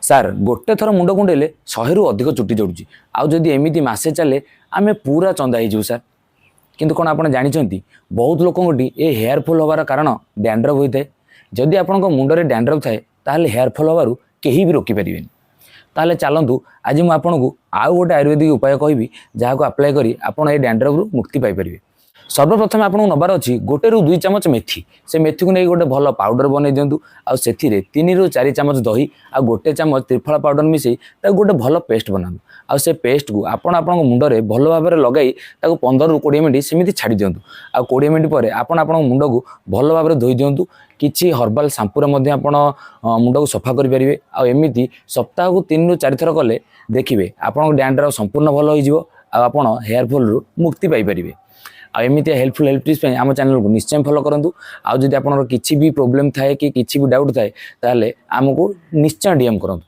Sir ଗୋଟେ ଥର ମୁଣ୍ଡ କୁଣ୍ଡେଇଲେ 100ରୁ ଅଧିକ ଚୁଟି ଜଡ଼ୁଛି, ଆଉ ଯଦି ଏମିତି ମାସେ ଚାଲେ ଆମେ ପୁରା ଚନ୍ଦା ହେଇଯିବୁ ସାର୍। କିନ୍ତୁ କ'ଣ ଆପଣ ଜାଣିଛନ୍ତି ବହୁତ ଲୋକଙ୍କଠି ଏ ହେୟାର ଫଲ୍ ହେବାର କାରଣ ଡ୍ୟାଣ୍ଡ୍ରଫ୍ ହୋଇଥାଏ। ଯଦି ଆପଣଙ୍କ ମୁଣ୍ଡରେ ଡ୍ୟାଣ୍ଡ୍ରଫ୍ ଥାଏ ତାହେଲେ ହେୟାର ଫଲ୍ ହେବାରୁ କେହି ବି ରୋକିପାରିବେନି। ତାହେଲେ ଚାଲନ୍ତୁ ଆଜି ମୁଁ ଆପଣଙ୍କୁ ଆଉ ଗୋଟେ ଆୟୁର୍ବେଦିକ ଉପାୟ କହିବି ଯାହାକୁ ଆପ୍ଲାଏ କରି ଆପଣ ଏ ଡ୍ୟାଣ୍ଡ୍ରଫ୍ରୁ ମୁକ୍ତି ପାଇପାରିବେ। ସର୍ବପ୍ରଥମେ ଆପଣଙ୍କୁ ନେବାର ଅଛି 1ରୁ 2 ଚାମଚ ମେଥି। ସେ ମେଥିକୁ ନେଇ ଗୋଟେ ଭଲ ପାଉଡ଼ର ବନେଇ ଦିଅନ୍ତୁ, ଆଉ ସେଥିରେ 3ରୁ 4 ଚାମଚ ଦହି ଆଉ 1 ଚାମଚ ତ୍ରିଫଳ ପାଉଡ଼ର ମିଶାଇ ତାକୁ ଗୋଟେ ଭଲ ପେଷ୍ଟ ବନାନ୍ତୁ। ଆଉ ସେ ପେଷ୍ଟକୁ ଆପଣଙ୍କ ମୁଣ୍ଡରେ ଭଲ ଭାବରେ ଲଗାଇ ତାକୁ 15ରୁ 20 ମିନିଟ୍ ସେମିତି ଛାଡ଼ି ଦିଅନ୍ତୁ। ଆଉ 20 ମିନିଟ୍ ପରେ ଆପଣଙ୍କ ମୁଣ୍ଡକୁ ଭଲ ଭାବରେ ଧୋଇ ଦିଅନ୍ତୁ। କିଛି ହର୍ବାଲ୍ ସାମ୍ପୁରେ ମଧ୍ୟ ଆପଣ ମୁଣ୍ଡକୁ ସଫା କରିପାରିବେ। ଆଉ ଏମିତି ସପ୍ତାହକୁ 3ରୁ 4 ଥର କଲେ ଦେଖିବେ ଆପଣଙ୍କ ଡ୍ୟାଣ୍ଡ୍ରଫ୍ ସମ୍ପୂର୍ଣ୍ଣ ଭଲ ହୋଇଯିବ, ଆଉ ଆପଣ ହେୟାର ଫଲ୍ରୁ ମୁକ୍ତି ପାଇପାରିବେ। ଆଉ ଏମିତି ହେଲ୍ପଫୁଲ୍ ହେଲ୍ପ ଟିପ୍ସ ପାଇଁ ଆମ ଚ୍ୟାନେଲକୁ ନିଶ୍ଚୟ ଫଲୋ କରନ୍ତୁ। ଆଉ ଯଦି ଆପଣଙ୍କର କିଛି ବି ପ୍ରୋବ୍ଲେମ୍ ଥାଏ କି କିଛି ବି ଡାଉଟ୍ ଥାଏ ତାହେଲେ ଆମକୁ ନିଶ୍ଚୟ DM କରନ୍ତୁ।